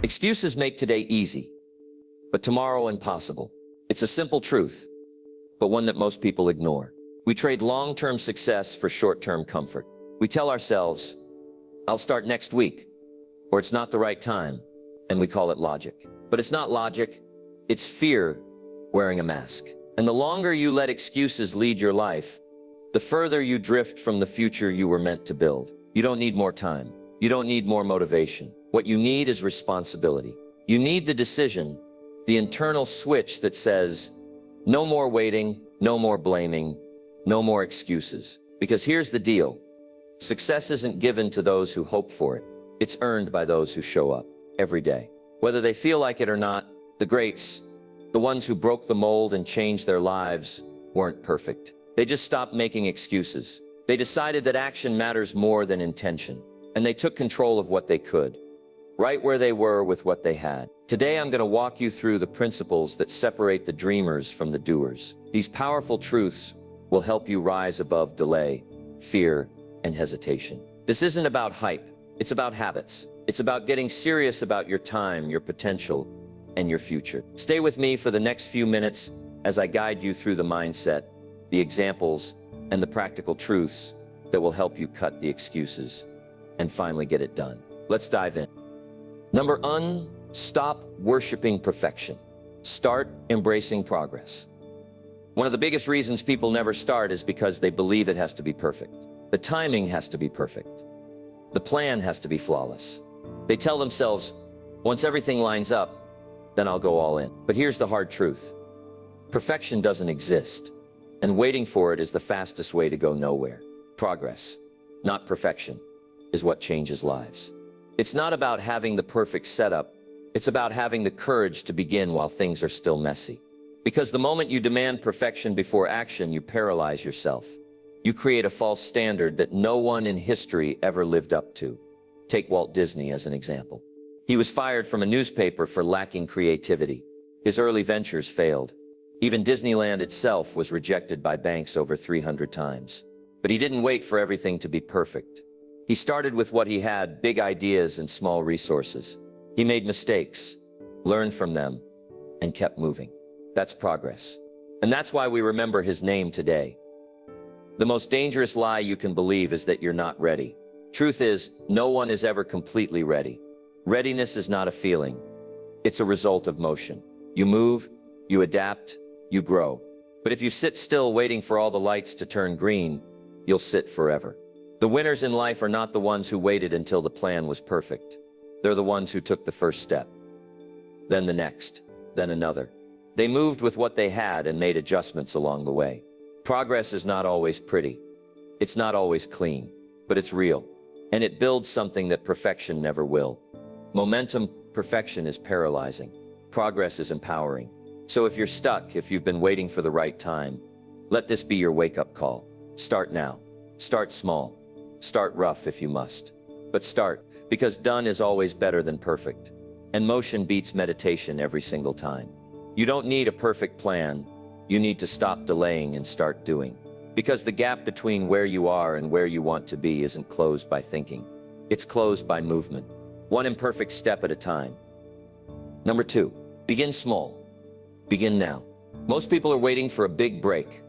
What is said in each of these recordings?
Excuses make today easy, but tomorrow impossible. It's a simple truth, but one that most people ignore. We trade long-term success for short-term comfort. We tell ourselves, I'll start next week, or it's not the right time, and we call it logic. But it's not logic, it's fear wearing a mask. And the longer you let excuses lead your life, the further you drift from the future you were meant to build. You don't need more time. You don't need more motivation. What you need is responsibility. You need the decision, the internal switch that says, no more waiting, no more blaming, no more excuses. Because here's the deal. Success isn't given to those who hope for it. It's earned by those who show up every day. Whether they feel like it or not, the greats, the ones who broke the mold and changed their lives, weren't perfect. They just stopped making excuses. They decided that action matters more than intention, and they took control of what they could, right where they were with what they had. Today, I'm going to walk you through the principles that separate the dreamers from the doers. These powerful truths will help you rise above delay, fear, and hesitation. This isn't about hype. It's about habits. It's about getting serious about your time, your potential, and your future. Stay with me for the next few minutes as I guide you through the mindset, the examples, and the practical truths that will help you cut the excuses and finally get it done. Let's dive in. Number one, stop worshiping perfection. Start embracing progress. One of the biggest reasons people never start is because they believe it has to be perfect. The timing has to be perfect. The plan has to be flawless. They tell themselves, once everything lines up, then I'll go all in. But here's the hard truth. Perfection doesn't exist, and waiting for it is the fastest way to go nowhere. Progress, not perfection, is what changes lives. It's not about having the perfect setup. It's about having the courage to begin while things are still messy. Because the moment you demand perfection before action, you paralyze yourself. You create a false standard that no one in history ever lived up to. Take Walt Disney as an example. He was fired from a newspaper for lacking creativity. His early ventures failed. Even Disneyland itself was rejected by banks over 300 times. But he didn't wait for everything to be perfect. He started with what he had, big ideas and small resources. He made mistakes, learned from them, and kept moving. That's progress. And that's why we remember his name today. The most dangerous lie you can believe is that you're not ready. Truth is, no one is ever completely ready. Readiness is not a feeling. It's a result of motion. You move, you adapt, you grow. But if you sit still waiting for all the lights to turn green, you'll sit forever. The winners in life are not the ones who waited until the plan was perfect. They're the ones who took the first step, then the next, then another. They moved with what they had and made adjustments along the way. Progress is not always pretty. It's not always clean, but it's real. And it builds something that perfection never will. Momentum, perfection is paralyzing. Progress is empowering. So if you're stuck, if you've been waiting for the right time, let this be your wake-up call. Start now. Start small. Start rough if you must. But start, because done is always better than perfect. And motion beats meditation every single time. You don't need a perfect plan. You need to stop delaying and start doing. Because the gap between where you are and where you want to be isn't closed by thinking. It's closed by movement. One imperfect step at a time. Number two, begin small. Begin now. Most people are waiting for a big break,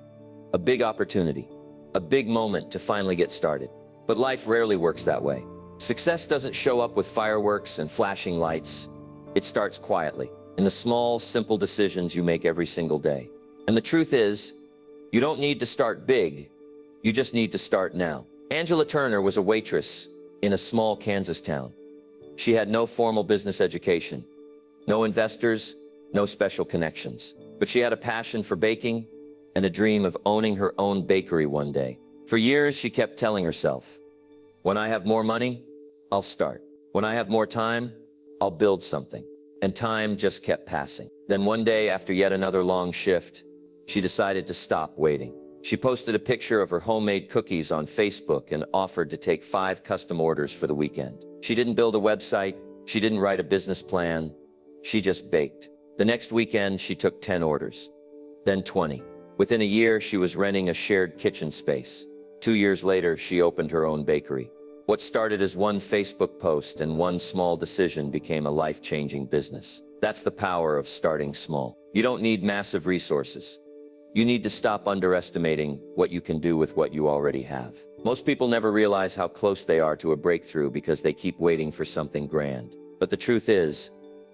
a big opportunity, a big moment to finally get started. But life rarely works that way. Success doesn't show up with fireworks and flashing lights. It starts quietly, in the small, simple decisions you make every single day. And the truth is, you don't need to start big, you just need to start now. Angela Turner was a waitress in a small Kansas town. She had no formal business education, no investors, no special connections. But she had a passion for baking and a dream of owning her own bakery one day. For years, she kept telling herself, when I have more money, I'll start. When I have more time, I'll build something. And time just kept passing. Then one day, after yet another long shift, she decided to stop waiting. She posted a picture of her homemade cookies on Facebook and offered to take 5 custom orders for the weekend. She didn't build a website. She didn't write a business plan. She just baked. The next weekend, she took 10 orders, then 20. Within a year, she was renting a shared kitchen space. 2 years later, she opened her own bakery. What started as one Facebook post and one small decision became a life-changing business. That's the power of starting small. You don't need massive resources. You need to stop underestimating what you can do with what you already have. Most people never realize how close they are to a breakthrough because they keep waiting for something grand. But the truth is,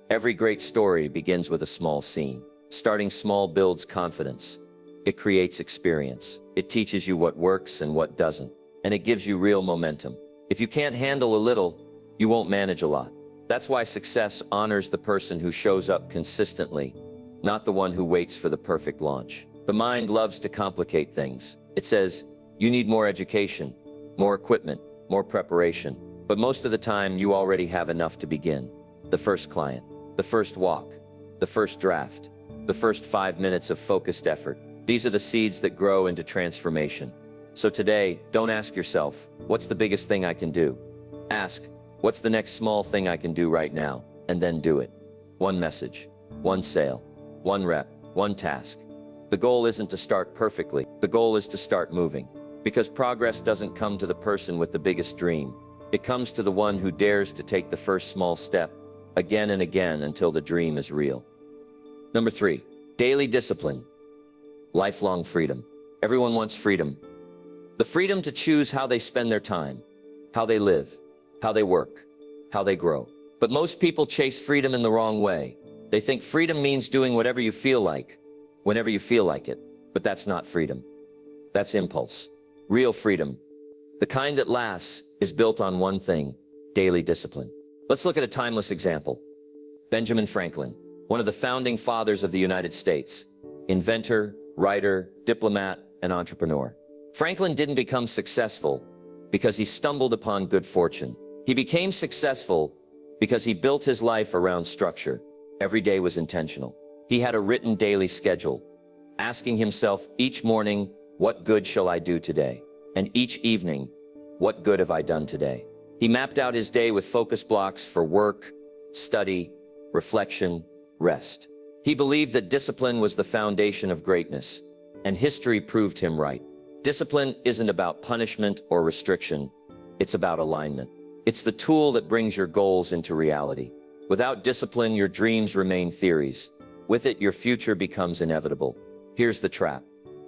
every great story begins with a small scene. Starting small builds confidence. It creates experience. It teaches you what works and what doesn't. And it gives you real momentum. If you can't handle a little, you won't manage a lot. That's why success honors the person who shows up consistently, not the one who waits for the perfect launch. The mind loves to complicate things. It says, you need more education, more equipment, more preparation. But most of the time, you already have enough to begin. The first client, the first walk, the first draft, the first 5 minutes of focused effort. These are the seeds that grow into transformation. So today, don't ask yourself, what's the biggest thing I can do? Ask, what's the next small thing I can do right now? And then do it. One message, one sale, one rep, one task. The goal isn't to start perfectly. The goal is to start moving. Because progress doesn't come to the person with the biggest dream. It comes to the one who dares to take the first small step, again and again until the dream is real. Number 3, daily discipline. Lifelong freedom. Everyone wants freedom. The freedom to choose how they spend their time, how they live, how they work, how they grow. But most people chase freedom in the wrong way. They think freedom means doing whatever you feel like, whenever you feel like it. But that's not freedom. That's impulse. Real freedom, the kind that lasts, is built on one thing: daily discipline. Let's look at a timeless example. Benjamin Franklin, one of the founding fathers of the United States, inventor, writer, diplomat, and entrepreneur. Franklin didn't become successful because he stumbled upon good fortune. He became successful because he built his life around structure. Every day was intentional. He had a written daily schedule, asking himself each morning, what good shall I do today? And each evening, what good have I done today? He mapped out his day with focus blocks for work, study, reflection, rest. He believed that discipline was the foundation of greatness, and history proved him right. Discipline isn't about punishment or restriction. It's about alignment. It's the tool that brings your goals into reality. Without discipline, your dreams remain theories. With it, your future becomes inevitable. Here's the trap.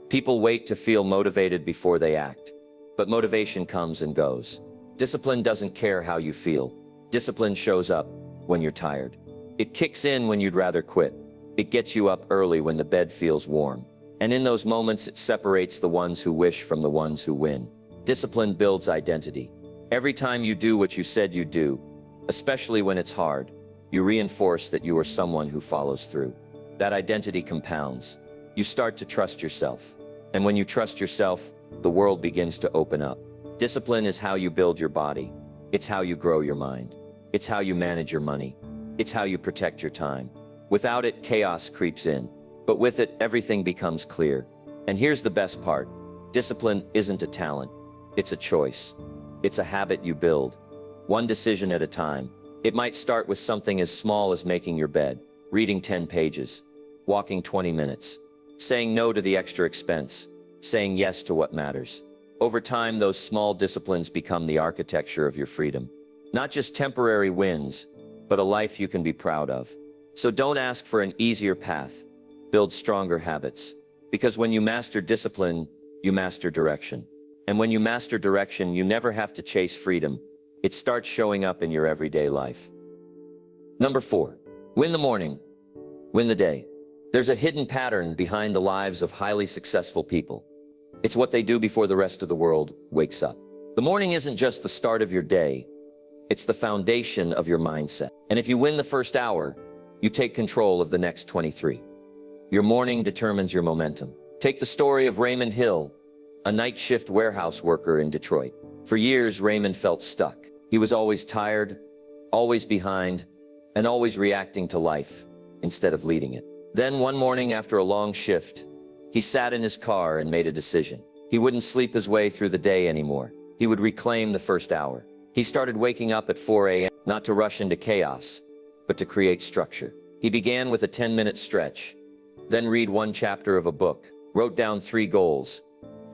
People wait to feel motivated before they act. But motivation comes and goes. Discipline doesn't care how you feel. Discipline shows up when you're tired. It kicks in when you'd rather quit. It gets you up early when the bed feels warm. And in those moments, it separates the ones who wish from the ones who win. Discipline builds identity. Every time you do what you said you'd do, especially when it's hard, you reinforce that you are someone who follows through. That identity compounds. You start to trust yourself. And when you trust yourself, the world begins to open up. Discipline is how you build your body. It's how you grow your mind. It's how you manage your money. It's how you protect your time. Without it, chaos creeps in. But with it, everything becomes clear. And here's the best part. Discipline isn't a talent. It's a choice. It's a habit you build, one decision at a time. It might start with something as small as making your bed, reading 10 pages, walking 20 minutes, saying no to the extra expense, saying yes to what matters. Over time, those small disciplines become the architecture of your freedom. Not just temporary wins, but a life you can be proud of. So don't ask for an easier path. Build stronger habits. Because when you master discipline, you master direction. And when you master direction, you never have to chase freedom. It starts showing up in your everyday life. Number 4, win the morning, win the day. There's a hidden pattern behind the lives of highly successful people. It's what they do before the rest of the world wakes up. The morning isn't just the start of your day. It's the foundation of your mindset. And if you win the first hour, you take control of the next 23. Your morning determines your momentum. Take the story of Raymond Hill, a night shift warehouse worker in Detroit. For years, Raymond felt stuck. He was always tired, always behind, and always reacting to life instead of leading it. Then one morning after a long shift, he sat in his car and made a decision. He wouldn't sleep his way through the day anymore. He would reclaim the first hour. He started waking up at 4 a.m., not to rush into chaos, but to create structure. He began with a 10-minute stretch, then read one chapter of a book, wrote down 3 goals,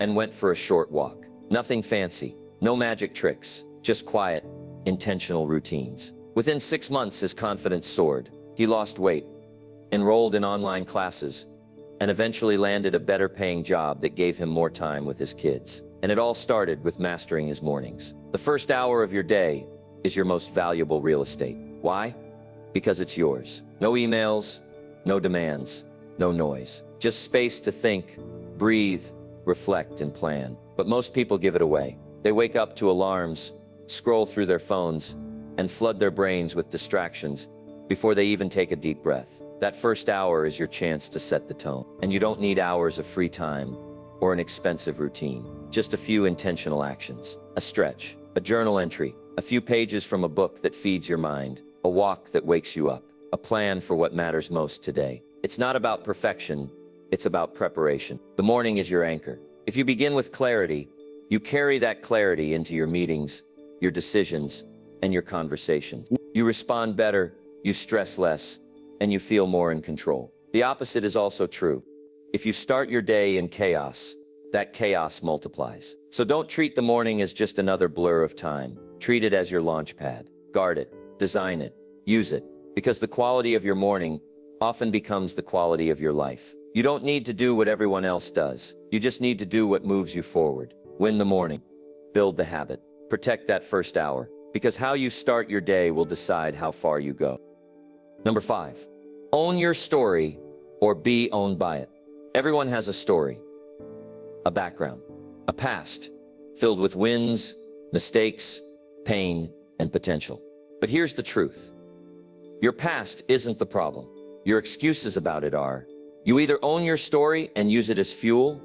and went for a short walk. Nothing fancy, no magic tricks, just quiet, intentional routines. Within 6 months, his confidence soared. He lost weight, enrolled in online classes, and eventually landed a better-paying job that gave him more time with his kids. And it all started with mastering his mornings. The first hour of your day is your most valuable real estate. Why? Because it's yours. No emails, no demands, no noise. Just space to think, breathe, reflect, and plan. But most people give it away. They wake up to alarms, scroll through their phones, and flood their brains with distractions before they even take a deep breath. That first hour is your chance to set the tone. And you don't need hours of free time or an expensive routine. Just a few intentional actions. A stretch, a journal entry, a few pages from a book that feeds your mind, a walk that wakes you up, a plan for what matters most today. It's not about perfection, it's about preparation. The morning is your anchor. If you begin with clarity, you carry that clarity into your meetings, your decisions, and your conversations. You respond better, you stress less, and you feel more in control. The opposite is also true. If you start your day in chaos, that chaos multiplies. So don't treat the morning as just another blur of time. Treat it as your launch pad. Guard it, design it, use it, because the quality of your morning often becomes the quality of your life. You don't need to do what everyone else does. You just need to do what moves you forward. Win the morning. Build the habit. Protect that first hour, because how you start your day will decide how far you go. Number 5, own your story or be owned by it. Everyone has a story, a background, a past filled with wins, mistakes, pain, and potential. But here's the truth. Your past isn't the problem. Your excuses about it are. You either own your story and use it as fuel,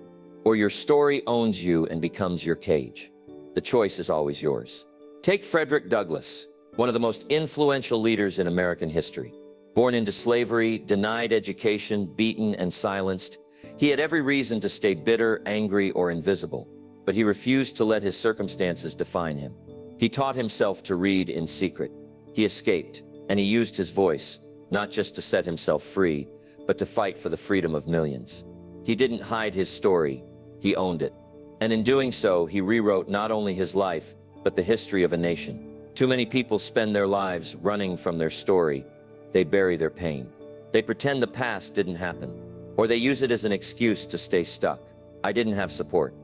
or your story owns you and becomes your cage. The choice is always yours. Take Frederick Douglass, one of the most influential leaders in American history. Born into slavery, denied education, beaten and silenced, he had every reason to stay bitter, angry, or invisible, but he refused to let his circumstances define him. He taught himself to read in secret. He escaped, and he used his voice, not just to set himself free, but to fight for the freedom of millions. He didn't hide his story, he owned it. And in doing so, he rewrote not only his life, but the history of a nation. Too many people spend their lives running from their story. They bury their pain. They pretend the past didn't happen, or they use it as an excuse to stay stuck. I didn't have support.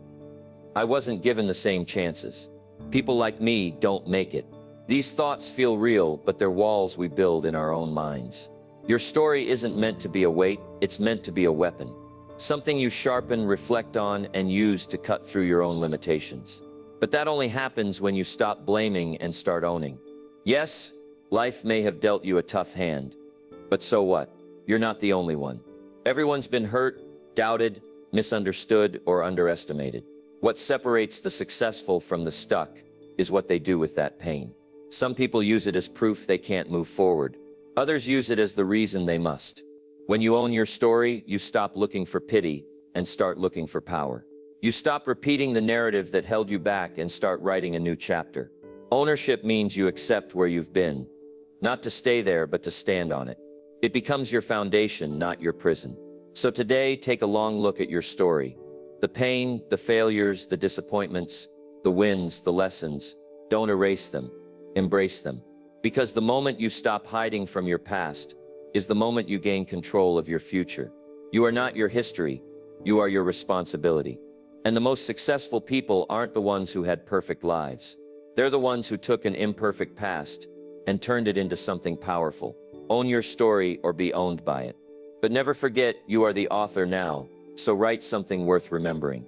I wasn't given the same chances. People like me don't make it. These thoughts feel real, but they're walls we build in our own minds. Your story isn't meant to be a weight, it's meant to be a weapon. Something you sharpen, reflect on, and use to cut through your own limitations. But that only happens when you stop blaming and start owning. Yes, life may have dealt you a tough hand, but so what? You're not the only one. Everyone's been hurt, doubted, misunderstood, or underestimated. What separates the successful from the stuck is what they do with that pain. Some people use it as proof they can't move forward. Others use it as the reason they must. When you own your story, you stop looking for pity and start looking for power. You stop repeating the narrative that held you back and start writing a new chapter. Ownership means you accept where you've been, not to stay there, but to stand on it. It becomes your foundation, not your prison. So today, take a long look at your story. The pain, the failures, the disappointments, the wins, the lessons. Don't erase them. Embrace them. Because the moment you stop hiding from your past is the moment you gain control of your future. You are not your history. You are your responsibility. And the most successful people aren't the ones who had perfect lives. They're the ones who took an imperfect past and turned it into something powerful. Own your story or be owned by it. But never forget, you are the author now, so write something worth remembering.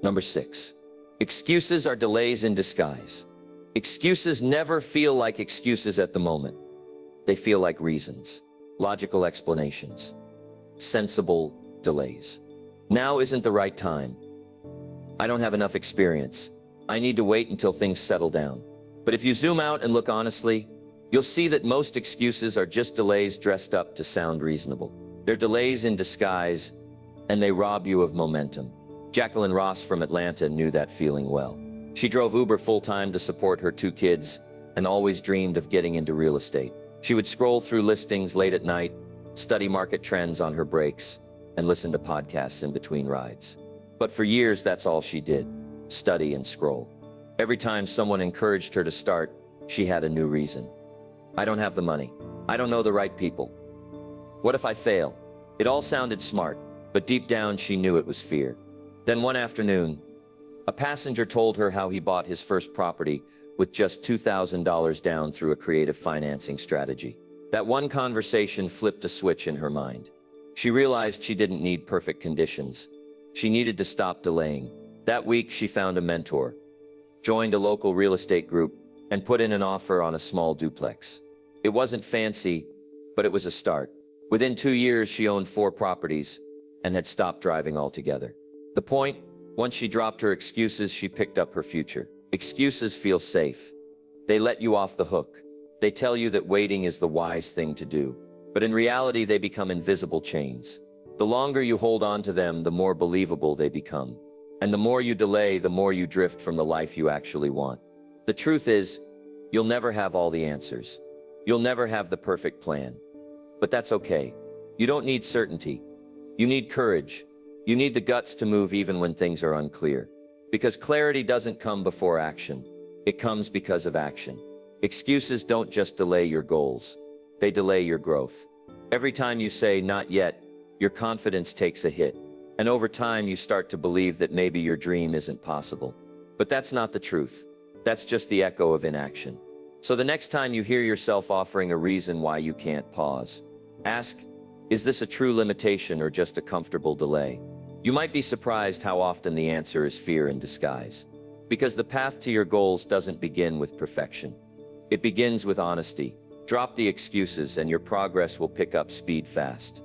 Number 6. Excuses are delays in disguise. Excuses never feel like excuses at the moment. They feel like reasons, logical explanations, sensible delays. Now isn't the right time. I don't have enough experience. I need to wait until things settle down. But if you zoom out and look honestly, you'll see that most excuses are just delays dressed up to sound reasonable. They're delays in disguise, and they rob you of momentum. Jacqueline Ross from Atlanta knew that feeling well. She drove Uber full-time to support her 2 kids and always dreamed of getting into real estate. She would scroll through listings late at night, study market trends on her breaks, and listen to podcasts in between rides. But for years, that's all she did, study and scroll. Every time someone encouraged her to start, she had a new reason. I don't have the money. I don't know the right people. What if I fail? It all sounded smart, but deep down she knew it was fear. Then one afternoon, a passenger told her how he bought his first property with just $2,000 down through a creative financing strategy. That one conversation flipped a switch in her mind. She realized she didn't need perfect conditions. She needed to stop delaying. That week, she found a mentor, joined a local real estate group, and put in an offer on a small duplex. It wasn't fancy, but it was a start. Within 2 years, she owned 4 properties and had stopped driving altogether. The point, once she dropped her excuses, she picked up her future. Excuses feel safe. They let you off the hook. They tell you that waiting is the wise thing to do. But in reality, they become invisible chains. The longer you hold on to them, the more believable they become. And the more you delay, the more you drift from the life you actually want. The truth is, you'll never have all the answers. You'll never have the perfect plan. But that's okay. You don't need certainty. You need courage. You need the guts to move even when things are unclear. Because clarity doesn't come before action. It comes because of action. Excuses don't just delay your goals. They delay your growth. Every time you say, "not yet," your confidence takes a hit. And over time, you start to believe that maybe your dream isn't possible. But that's not the truth. That's just the echo of inaction. So the next time you hear yourself offering a reason why you can't pause, ask, is this a true limitation or just a comfortable delay? You might be surprised how often the answer is fear in disguise. Because the path to your goals doesn't begin with perfection. It begins with honesty. Drop the excuses and your progress will pick up speed fast.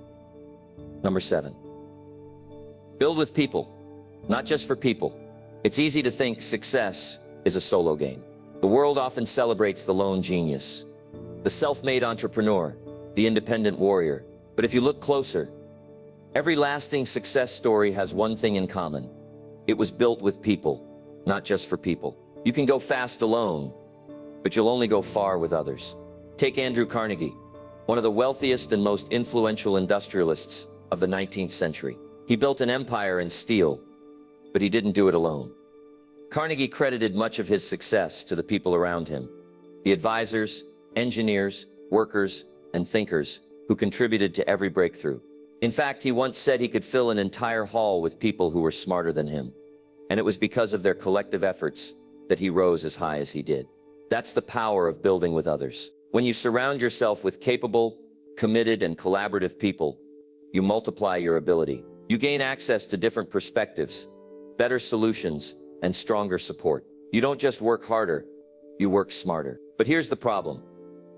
Number 7. Build with people, not just for people. It's easy to think success is a solo game. The world often celebrates the lone genius, the self-made entrepreneur, the independent warrior. But if you look closer, every lasting success story has one thing in common. It was built with people, not just for people. You can go fast alone, but you'll only go far with others. Take Andrew Carnegie, one of the wealthiest and most influential industrialists of the 19th century. He built an empire in steel, but he didn't do it alone. Carnegie credited much of his success to the people around him, the advisors, engineers, workers, and thinkers who contributed to every breakthrough. In fact, he once said he could fill an entire hall with people who were smarter than him. And it was because of their collective efforts that he rose as high as he did. That's the power of building with others. When you surround yourself with capable, committed, and collaborative people, you multiply your ability. You gain access to different perspectives, better solutions, and stronger support. You don't just work harder, you work smarter. But here's the problem.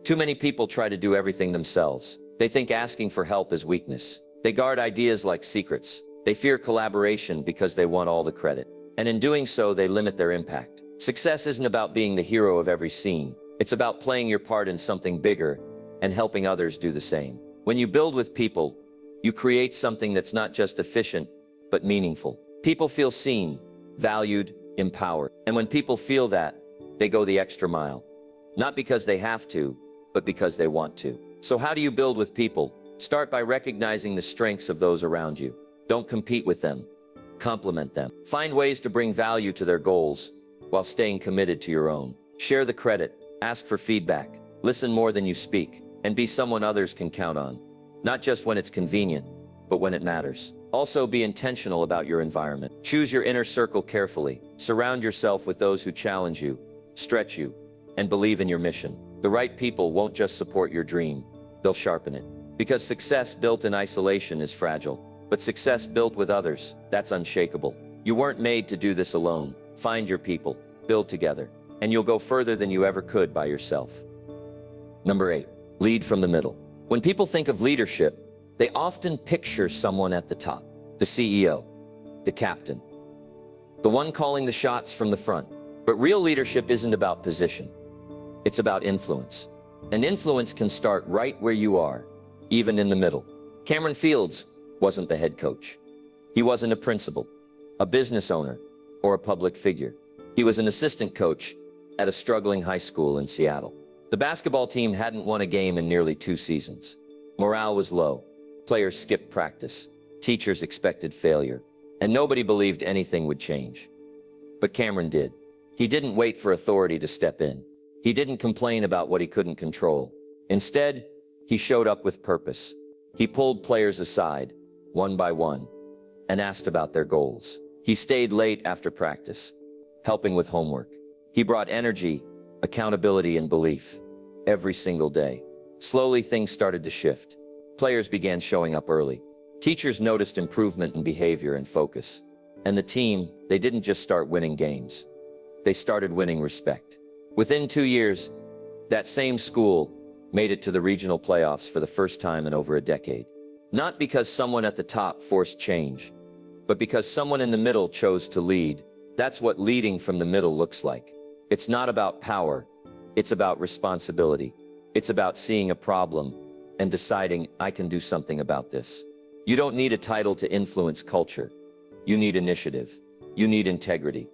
Too many people try to do everything themselves. They think asking for help is weakness. They guard ideas like secrets. They fear collaboration because they want all the credit. And in doing so, they limit their impact. Success isn't about being the hero of every scene. It's about playing your part in something bigger and helping others do the same. When you build with people, you create something that's not just efficient, but meaningful. People feel seen, valued, empowered. And when people feel that, they go the extra mile. Not because they have to, but because they want to. So how do you build with people? Start by recognizing the strengths of those around you. Don't compete with them. Complement them. Find ways to bring value to their goals while staying committed to your own. Share the credit. Ask for feedback. Listen more than you speak. And be someone others can count on. Not just when it's convenient, but when it matters. Also, be intentional about your environment. Choose your inner circle carefully. Surround yourself with those who challenge you, stretch you, and believe in your mission. The right people won't just support your dream, they'll sharpen it. Because success built in isolation is fragile. But success built with others, that's unshakable. You weren't made to do this alone. Find your people, build together, and you'll go further than you ever could by yourself. Number 8, lead from the middle. When people think of leadership, they often picture someone at the top, the CEO, the captain, the one calling the shots from the front. But real leadership isn't about position. It's about influence. And influence can start right where you are, even in the middle. Cameron Fields wasn't the head coach. He wasn't a principal, a business owner, or a public figure. He was an assistant coach at a struggling high school in Seattle. The basketball team hadn't won a game in nearly 2 seasons. Morale was low. Players skipped practice. Teachers expected failure. And nobody believed anything would change. But Cameron did. He didn't wait for authority to step in. He didn't complain about what he couldn't control. Instead, he showed up with purpose. He pulled players aside, one by one, and asked about their goals. He stayed late after practice, helping with homework. He brought energy, accountability, and belief every single day. Slowly, things started to shift. Players began showing up early. Teachers noticed improvement in behavior and focus. And the team, they didn't just start winning games. They started winning respect. Within 2 years, that same school made it to the regional playoffs for the first time in over a decade. Not because someone at the top forced change, but because someone in the middle chose to lead. That's what leading from the middle looks like. It's not about power. It's about responsibility. It's about seeing a problem and deciding, I can do something about this. You don't need a title to influence culture. You need initiative. You need integrity.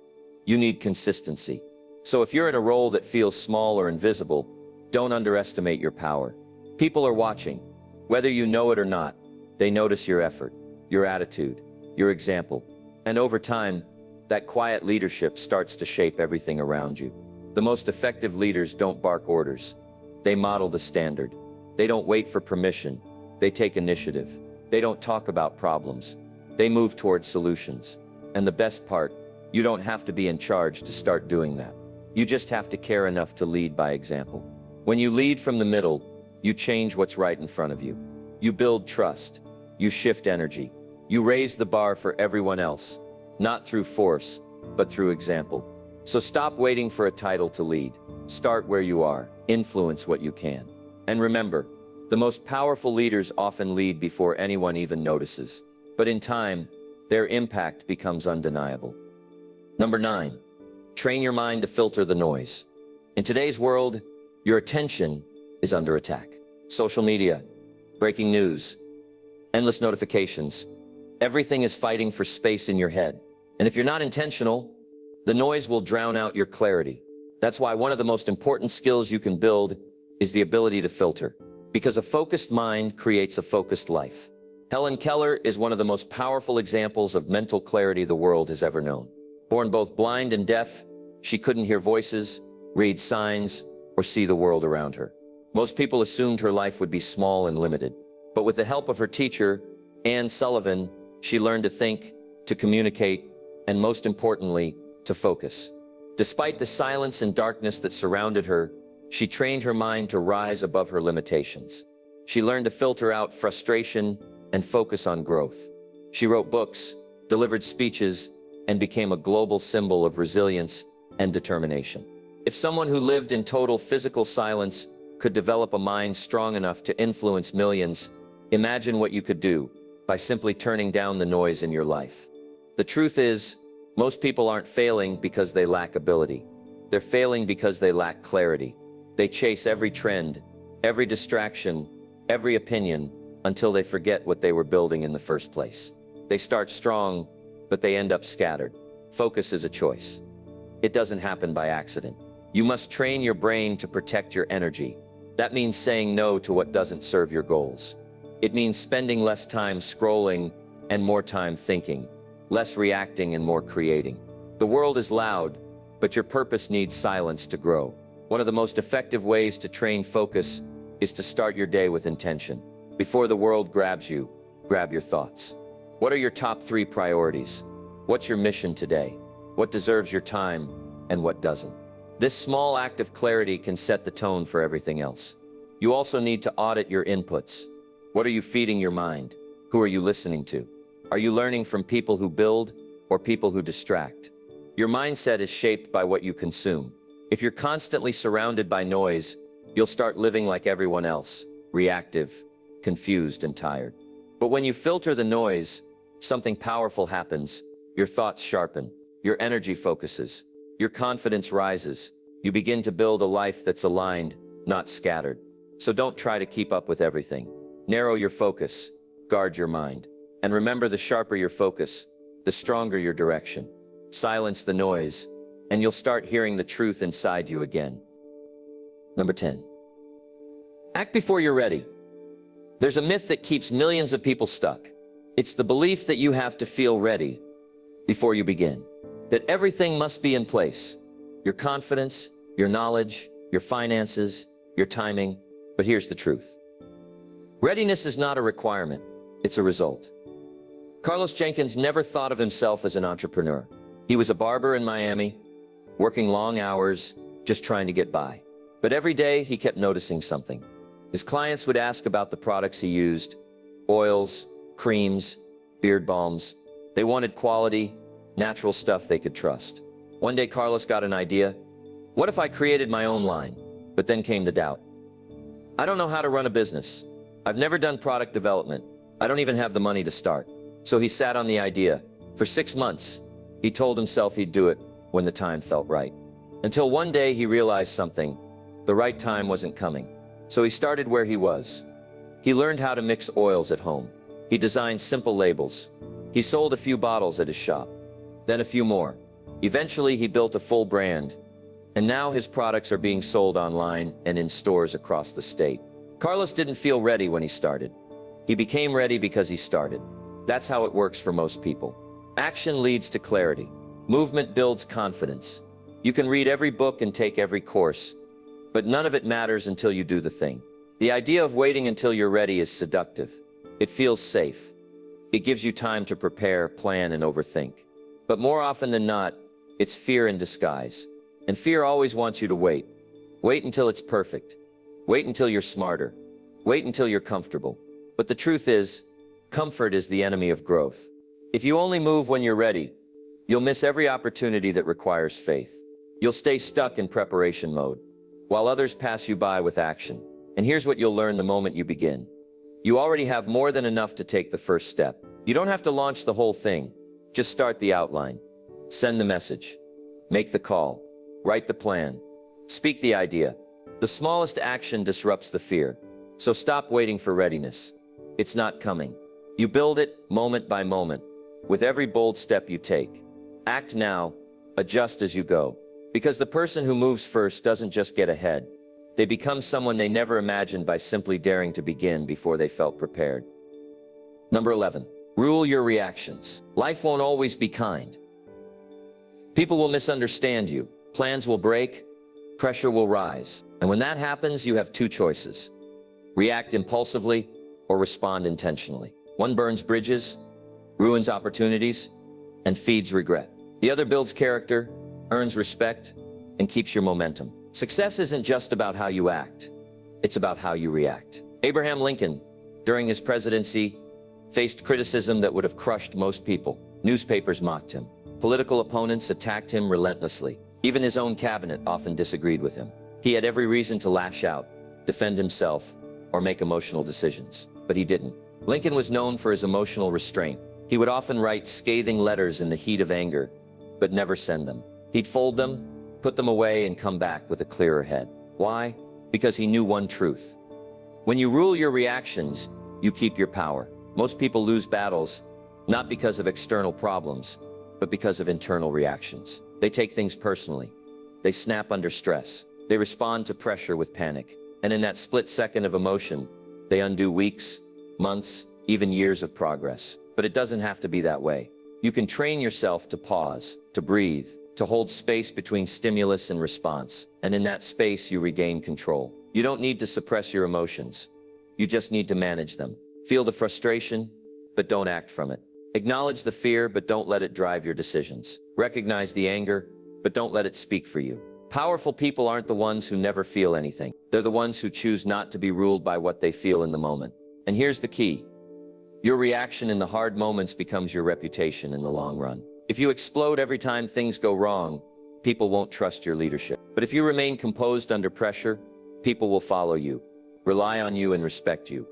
You need consistency. So if you're in a role that feels small or invisible, don't underestimate your power. People are watching. Whether you know it or not, they notice your effort, your attitude, your example. And over time, that quiet leadership starts to shape everything around you. The most effective leaders don't bark orders. They model the standard. They don't wait for permission. They take initiative. They don't talk about problems. They move towards solutions. And the best part, you don't have to be in charge to start doing that. You just have to care enough to lead by example. When you lead from the middle, you change what's right in front of you. You build trust. You shift energy. You raise the bar for everyone else, not through force, but through example. So stop waiting for a title to lead. Start where you are. Influence what you can. And remember, the most powerful leaders often lead before anyone even notices. But in time, their impact becomes undeniable. Number 9, train your mind to filter the noise. In today's world, your attention is under attack. Social media, breaking news, endless notifications. Everything is fighting for space in your head. And if you're not intentional, the noise will drown out your clarity. That's why one of the most important skills you can build is the ability to filter. Because a focused mind creates a focused life. Helen Keller is one of the most powerful examples of mental clarity the world has ever known. Born both blind and deaf, she couldn't hear voices, read signs, or see the world around her. Most people assumed her life would be small and limited. But with the help of her teacher, Anne Sullivan, she learned to think, to communicate, and most importantly, to focus. Despite the silence and darkness that surrounded her, she trained her mind to rise above her limitations. She learned to filter out frustration and focus on growth. She wrote books, delivered speeches, and became a global symbol of resilience and determination. If someone who lived in total physical silence could develop a mind strong enough to influence millions, imagine what you could do by simply turning down the noise in your life. The truth is, most people aren't failing because they lack ability. They're failing because they lack clarity. They chase every trend, every distraction, every opinion, until they forget what they were building in the first place. They start strong, but they end up scattered. Focus is a choice. It doesn't happen by accident. You must train your brain to protect your energy. That means saying no to what doesn't serve your goals. It means spending less time scrolling and more time thinking, less reacting and more creating. The world is loud, but your purpose needs silence to grow. One of the most effective ways to train focus is to start your day with intention. Before the world grabs you, grab your thoughts. What are your top 3 priorities? What's your mission today? What deserves your time and what doesn't? This small act of clarity can set the tone for everything else. You also need to audit your inputs. What are you feeding your mind? Who are you listening to? Are you learning from people who build or people who distract? Your mindset is shaped by what you consume. If you're constantly surrounded by noise, you'll start living like everyone else, reactive, confused, and tired. But when you filter the noise, something powerful happens. Your thoughts sharpen, your energy focuses, your confidence rises. You begin to build a life that's aligned, not scattered. So don't try to keep up with everything. Narrow your focus, guard your mind. And remember, the sharper your focus, the stronger your direction. Silence the noise, and you'll start hearing the truth inside you again. Number 10. Act before you're ready. There's a myth that keeps millions of people stuck. It's the belief that you have to feel ready before you begin. That everything must be in place. your confidence, your knowledge, your finances, your timing. But here's the truth. Readiness is not a requirement, it's a result. Carlos Jenkins never thought of himself as an entrepreneur. He was a barber in Miami, working long hours, just trying to get by. But every day he kept noticing something. His clients would ask about the products he used, oils, creams, beard balms. They wanted quality, natural stuff they could trust. One day Carlos got an idea. What if I created my own line? But then came the doubt. I don't know how to run a business. I've never done product development. I don't even have the money to start. So he sat on the idea. For 6 months, he told himself he'd do it when the time felt right. Until one day he realized something. The right time wasn't coming. So he started where he was. He learned how to mix oils at home. He designed simple labels. He sold a few bottles at his shop, then a few more. Eventually he built a full brand, and now his products are being sold online and in stores across the state. Carlos didn't feel ready when he started. He became ready because he started. That's how it works for most people. Action leads to clarity. Movement builds confidence. You can read every book and take every course, but none of it matters until you do the thing. The idea of waiting until you're ready is seductive. It feels safe. It gives you time to prepare, plan, and overthink. But more often than not, it's fear in disguise. And fear always wants you to wait. Wait until it's perfect. Wait until you're smarter. Wait until you're comfortable. But the truth is, comfort is the enemy of growth. If you only move when you're ready, you'll miss every opportunity that requires faith. You'll stay stuck in preparation mode, while others pass you by with action. And here's what you'll learn the moment you begin. You already have more than enough to take the first step. You don't have to launch the whole thing. Just start the outline. Send the message. Make the call. Write the plan. Speak the idea. The smallest action disrupts the fear. So stop waiting for readiness. It's not coming. You build it moment by moment, with every bold step you take. Act now, adjust as you go. Because the person who moves first doesn't just get ahead. They become someone they never imagined by simply daring to begin before they felt prepared. Number 11, rule your reactions. Life won't always be kind. People will misunderstand you. Plans will break. Pressure will rise. And when that happens, you have two choices. React impulsively or respond intentionally. One burns bridges, ruins opportunities, and feeds regret. The other builds character, earns respect, and keeps your momentum. Success isn't just about how you act. It's about how you react. Abraham Lincoln, during his presidency, faced criticism that would have crushed most people. Newspapers mocked him. Political opponents attacked him relentlessly. Even his own cabinet often disagreed with him. He had every reason to lash out, defend himself, or make emotional decisions. But he didn't. Lincoln was known for his emotional restraint. He would often write scathing letters in the heat of anger, but never send them. He'd fold them, put them away, and come back with a clearer head. Why? Because he knew one truth. When you rule your reactions, you keep your power. Most people lose battles, not because of external problems, but because of internal reactions. They take things personally. They snap under stress. They respond to pressure with panic. And in that split second of emotion, they undo weeks, months, even years of progress. But it doesn't have to be that way. You can train yourself to pause, to breathe, to hold space between stimulus and response. And in that space, you regain control. You don't need to suppress your emotions. You just need to manage them. Feel the frustration, but don't act from it. Acknowledge the fear, but don't let it drive your decisions. Recognize the anger, but don't let it speak for you. Powerful people aren't the ones who never feel anything. They're the ones who choose not to be ruled by what they feel in the moment. And here's the key. Your reaction in the hard moments becomes your reputation in the long run. If you explode every time things go wrong, people won't trust your leadership. But if you remain composed under pressure, people will follow you, rely on you, and respect you,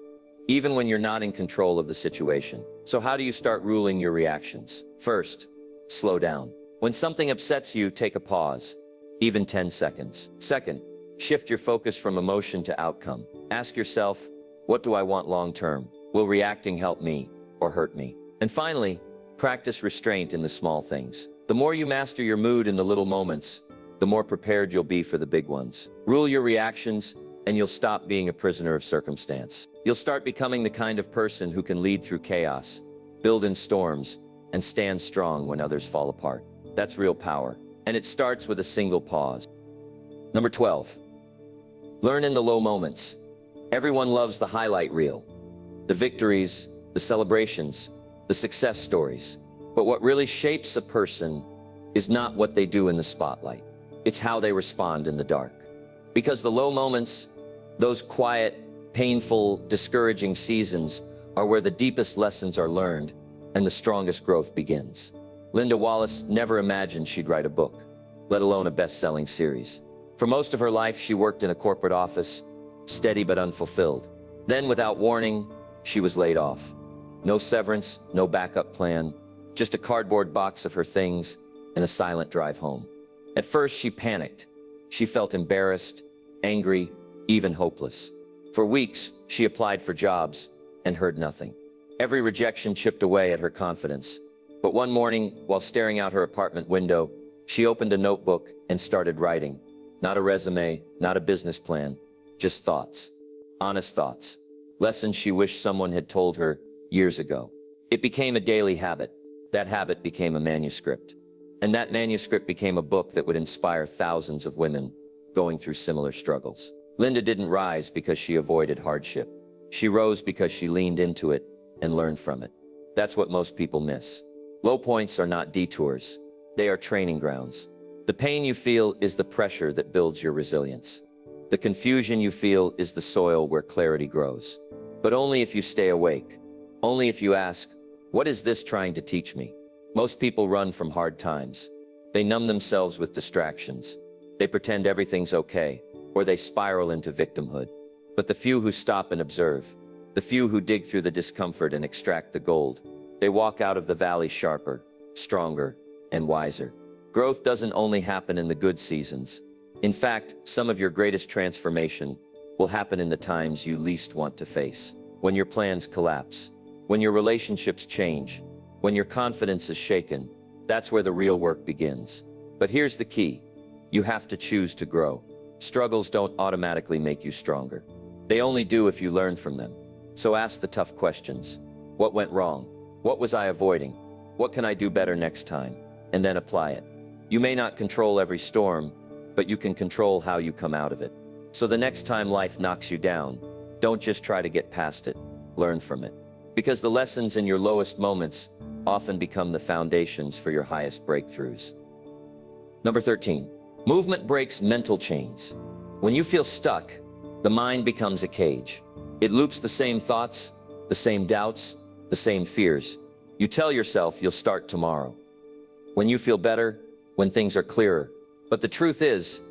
even when you're not in control of the situation. So how do you start ruling your reactions? First, slow down. When something upsets you, take a pause, even 10 seconds. Second, shift your focus from emotion to outcome. Ask yourself, what do I want long term? Will reacting help me or hurt me? And finally, practice restraint in the small things. The more you master your mood in the little moments, the more prepared you'll be for the big ones. Rule your reactions, and you'll stop being a prisoner of circumstance. You'll start becoming the kind of person who can lead through chaos, build in storms, and stand strong when others fall apart. That's real power. And it starts with a single pause. Number 12. Learn in the low moments. Everyone loves the highlight reel, the victories, the celebrations, the success stories. But what really shapes a person is not what they do in the spotlight. It's how they respond in the dark. Because the low moments, those quiet, painful, discouraging seasons are where the deepest lessons are learned and the strongest growth begins. Linda Wallace never imagined she'd write a book, let alone a best-selling series. For most of her life, she worked in a corporate office, steady but unfulfilled. Then, without warning, she was laid off. No severance, no backup plan, just a cardboard box of her things and a silent drive home. At first, she panicked. She felt embarrassed, angry, even hopeless. For weeks, she applied for jobs and heard nothing. Every rejection chipped away at her confidence. But one morning, while staring out her apartment window, she opened a notebook and started writing. Not a resume, not a business plan, just thoughts. Honest thoughts. Lessons she wished someone had told her years ago. It became a daily habit. That habit became a manuscript. And that manuscript became a book that would inspire thousands of women going through similar struggles. Linda didn't rise because she avoided hardship. She rose because she leaned into it and learned from it. That's what most people miss. Low points are not detours. They are training grounds. The pain you feel is the pressure that builds your resilience. The confusion you feel is the soil where clarity grows. But only if you stay awake. Only if you ask, what is this trying to teach me? Most people run from hard times. They numb themselves with distractions. They pretend everything's okay, or they spiral into victimhood. But the few who stop and observe, the few who dig through the discomfort and extract the gold, they walk out of the valley sharper, stronger, and wiser. Growth doesn't only happen in the good seasons. In fact, some of your greatest transformation will happen in the times you least want to face. When your plans collapse, when your relationships change, when your confidence is shaken, that's where the real work begins. But here's the key. You have to choose to grow. Struggles don't automatically make you stronger. They only do if you learn from them. So ask the tough questions. What went wrong? What was I avoiding? What can I do better next time? And then apply it. You may not control every storm, but you can control how you come out of it. So the next time life knocks you down, don't just try to get past it. Learn from it. Because the lessons in your lowest moments often become the foundations for your highest breakthroughs. Number 13. Movement breaks mental chains. When you feel stuck, the mind becomes a cage. It loops the same thoughts, the same doubts, the same fears. You tell yourself you'll start tomorrow. When you feel better, when things are clearer. But the truth is,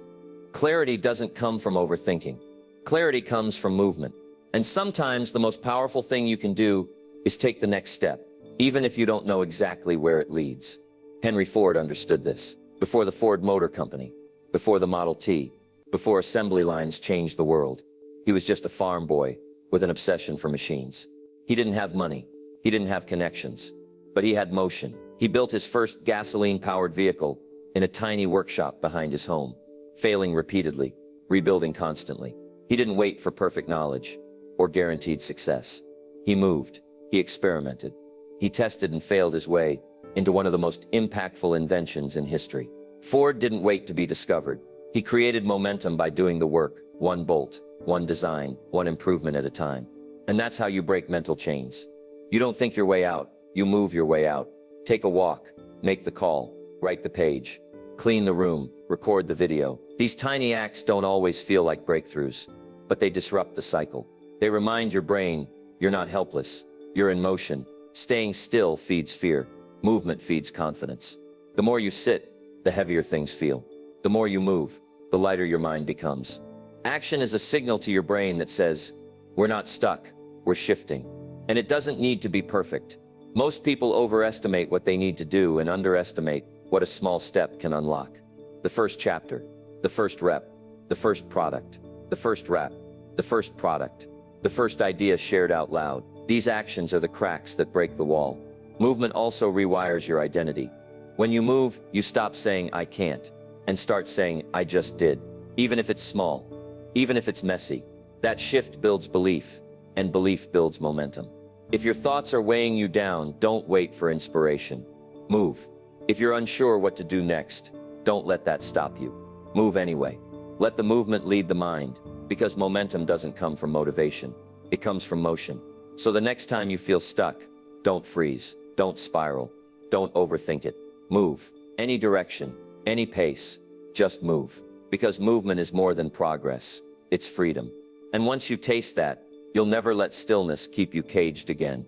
clarity doesn't come from overthinking. Clarity comes from movement. And sometimes the most powerful thing you can do is take the next step, even if you don't know exactly where it leads. Henry Ford understood this. Before the Ford Motor Company, before the Model T, before assembly lines changed the world, he was just a farm boy with an obsession for machines. He didn't have money. He didn't have connections, but he had motion. He built his first gasoline-powered vehicle in a tiny workshop behind his home, failing repeatedly, rebuilding constantly. He didn't wait for perfect knowledge or guaranteed success. He moved, he experimented, he tested and failed his way into one of the most impactful inventions in history. Ford didn't wait to be discovered. He created momentum by doing the work, one bolt, one design, one improvement at a time. And that's how you break mental chains. You don't think your way out, you move your way out. Take a walk, make the call, write the page, clean the room, record the video. These tiny acts don't always feel like breakthroughs, but they disrupt the cycle. They remind your brain, you're not helpless, you're in motion. Staying still feeds fear. Movement feeds confidence. The more you sit, the heavier things feel. The more you move, the lighter your mind becomes. Action is a signal to your brain that says, we're not stuck, we're shifting. And it doesn't need to be perfect. Most people overestimate what they need to do and underestimate what a small step can unlock. The first chapter, the first rep, the first product, the first rap, the first product, the first idea shared out loud. These actions are the cracks that break the wall. Movement also rewires your identity. When you move, you stop saying, I can't, and start saying, I just did. Even if it's small, even if it's messy. That shift builds belief, and belief builds momentum. If your thoughts are weighing you down, don't wait for inspiration. Move. If you're unsure what to do next, Don't let that stop you. Move anyway. Let the movement lead the mind, because momentum doesn't come from motivation. It comes from motion. So the next time you feel stuck, don't freeze, don't spiral, don't overthink it. Move. Any direction, any pace, just move. Because movement is more than progress, it's freedom. And once you taste that, you'll never let stillness keep you caged again.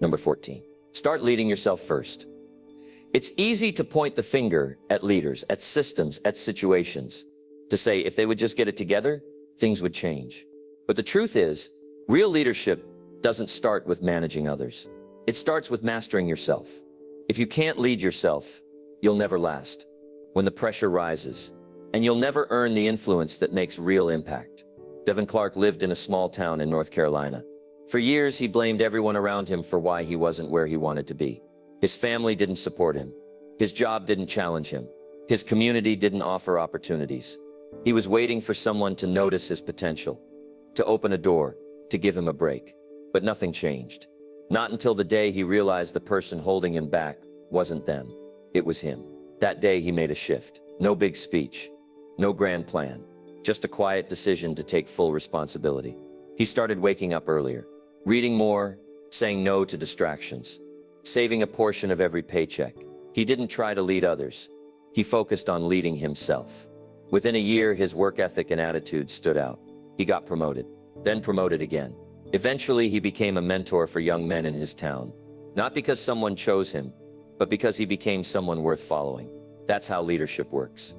Number 14. Start leading yourself first. It's easy to point the finger at leaders, at systems, at situations, to say if they would just get it together, things would change. But the truth is, real leadership doesn't start with managing others. It starts with mastering yourself. If you can't lead yourself, you'll never last. When the pressure rises, and you'll never earn the influence that makes real impact. Devin Clark lived in a small town in North Carolina. For years, he blamed everyone around him for why he wasn't where he wanted to be. His family didn't support him. His job didn't challenge him. His community didn't offer opportunities. He was waiting for someone to notice his potential, to open a door, to give him a break. But nothing changed. Not until the day he realized the person holding him back wasn't them. It was him. That day he made a shift. No big speech, no grand plan, just a quiet decision to take full responsibility. He started waking up earlier, reading more, saying no to distractions, saving a portion of every paycheck. He didn't try to lead others. He focused on leading himself. Within a year, his work ethic and attitude stood out. He got promoted, then promoted again. Eventually, he became a mentor for young men in his town, not because someone chose him, but because he became someone worth following. That's how leadership works.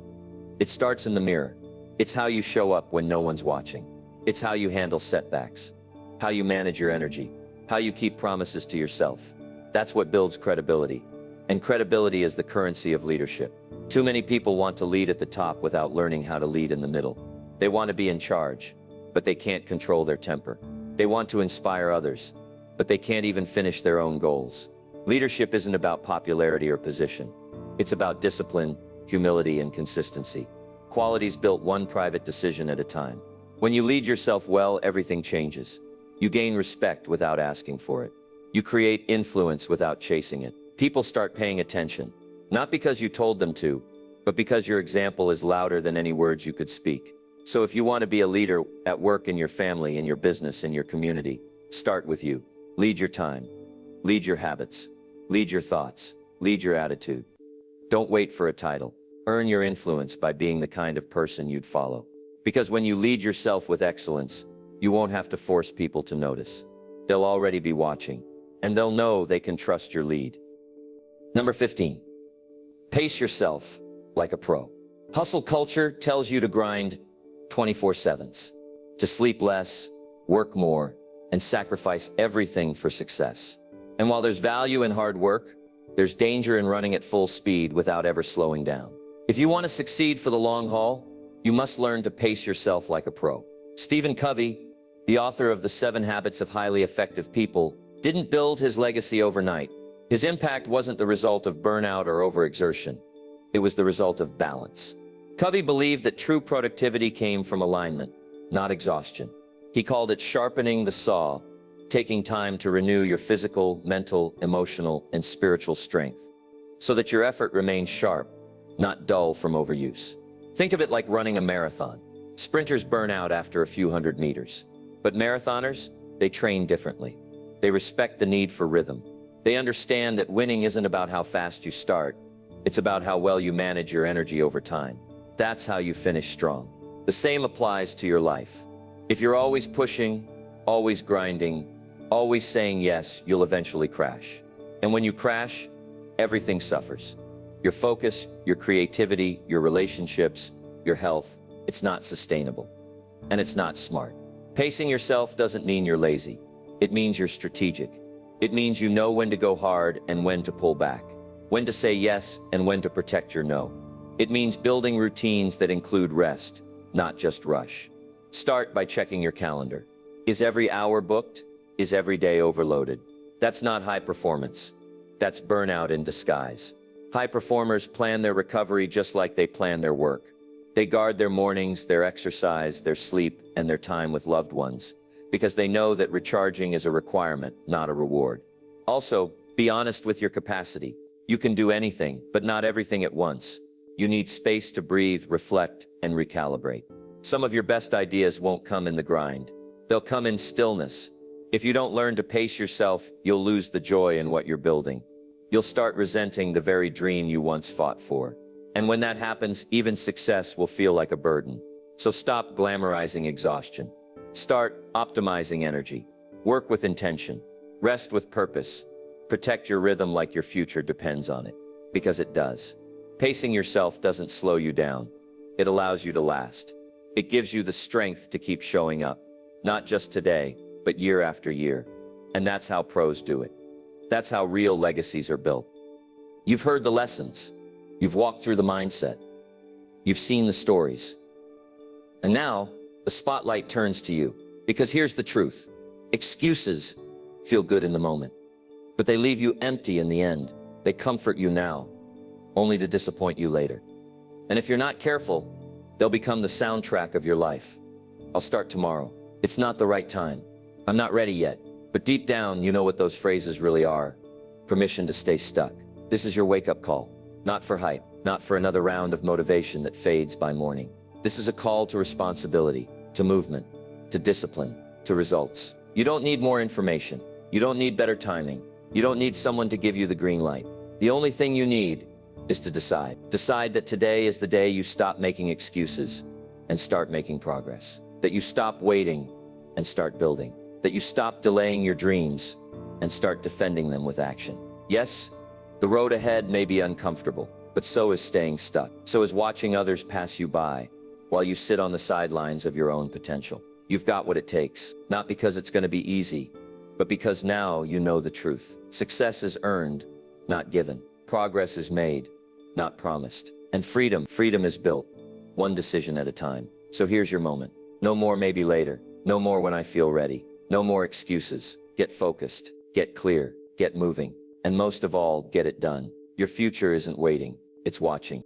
It starts in the mirror. It's how you show up when no one's watching. It's how you handle setbacks, how you manage your energy, how you keep promises to yourself. That's what builds credibility. And credibility is the currency of leadership. Too many people want to lead at the top without learning how to lead in the middle. They want to be in charge, but they can't control their temper. They want to inspire others, but they can't even finish their own goals. Leadership isn't about popularity or position. It's about discipline, humility, and consistency. Qualities built one private decision at a time. When you lead yourself well, everything changes. You gain respect without asking for it. You create influence without chasing it. People start paying attention, not because you told them to, but because your example is louder than any words you could speak. So if you want to be a leader at work, in your family, in your business, in your community, start with you. Lead your time. Lead your habits. Lead your thoughts. Lead your attitude. Don't wait for a title. Earn your influence by being the kind of person you'd follow. Because when you lead yourself with excellence, you won't have to force people to notice. They'll already be watching, and they'll know they can trust your lead. Number 15. Pace yourself like a pro. Hustle culture tells you to grind 24/7, to sleep less, work more, and sacrifice everything for success. And while there's value in hard work, there's danger in running at full speed without ever slowing down. If you want to succeed for the long haul, you must learn to pace yourself like a pro. Stephen Covey, the author of The 7 Habits of Highly Effective People, didn't build his legacy overnight. His impact wasn't the result of burnout or overexertion. It was the result of balance. Covey believed that true productivity came from alignment, not exhaustion. He called it sharpening the saw, taking time to renew your physical, mental, emotional, and spiritual strength, so that your effort remains sharp, not dull from overuse. Think of it like running a marathon. Sprinters burn out after a few hundred meters. But marathoners, they train differently. They respect the need for rhythm. They understand that winning isn't about how fast you start. It's about how well you manage your energy over time. That's how you finish strong. The same applies to your life. If you're always pushing, always grinding, always saying yes, you'll eventually crash. And when you crash, everything suffers. Your focus, your creativity, your relationships, your health, it's not sustainable. And it's not smart. Pacing yourself doesn't mean you're lazy. It means you're strategic. It means you know when to go hard and when to pull back, when to say yes and when to protect your no. It means building routines that include rest, not just rush. Start by checking your calendar. Is every hour booked? Is every day overloaded? That's not high performance. That's burnout in disguise. High performers plan their recovery just like they plan their work. They guard their mornings, their exercise, their sleep, and their time with loved ones, because they know that recharging is a requirement, not a reward. Also, be honest with your capacity. You can do anything, but not everything at once. You need space to breathe, reflect, and recalibrate. Some of your best ideas won't come in the grind. They'll come in stillness. If you don't learn to pace yourself, you'll lose the joy in what you're building. You'll start resenting the very dream you once fought for. And when that happens, even success will feel like a burden. So stop glamorizing exhaustion. Start optimizing energy. Work with intention. Rest with purpose. Protect your rhythm like your future depends on it. Because it does. Pacing yourself doesn't slow you down. It allows you to last. It gives you the strength to keep showing up. Not just today, but year after year. And that's how pros do it. That's how real legacies are built. You've heard the lessons. You've walked through the mindset. You've seen the stories. And now, the spotlight turns to you. Because here's the truth. Excuses feel good in the moment. But they leave you empty in the end. They comfort you now, only to disappoint you later. And if you're not careful, they'll become the soundtrack of your life. I'll start tomorrow. It's not the right time. I'm not ready yet. But deep down, you know what those phrases really are. Permission to stay stuck. This is your wake-up call. Not for hype, not for another round of motivation that fades by morning. This is a call to responsibility, to movement, to discipline, to results. You don't need more information. You don't need better timing. You don't need someone to give you the green light. The only thing you need is to decide. Decide that today is the day you stop making excuses and start making progress. That you stop waiting and start building. That you stop delaying your dreams and start defending them with action. Yes, the road ahead may be uncomfortable, but so is staying stuck. So is watching others pass you by while you sit on the sidelines of your own potential. You've got what it takes, not because it's going to be easy, but because now you know the truth. Success is earned, not given. Progress is made, not promised. And freedom is built, one decision at a time. So here's your moment. No more maybe later. No more when I feel ready. No more excuses. Get focused. Get clear. Get moving. And most of all, get it done. Your future isn't waiting. It's watching.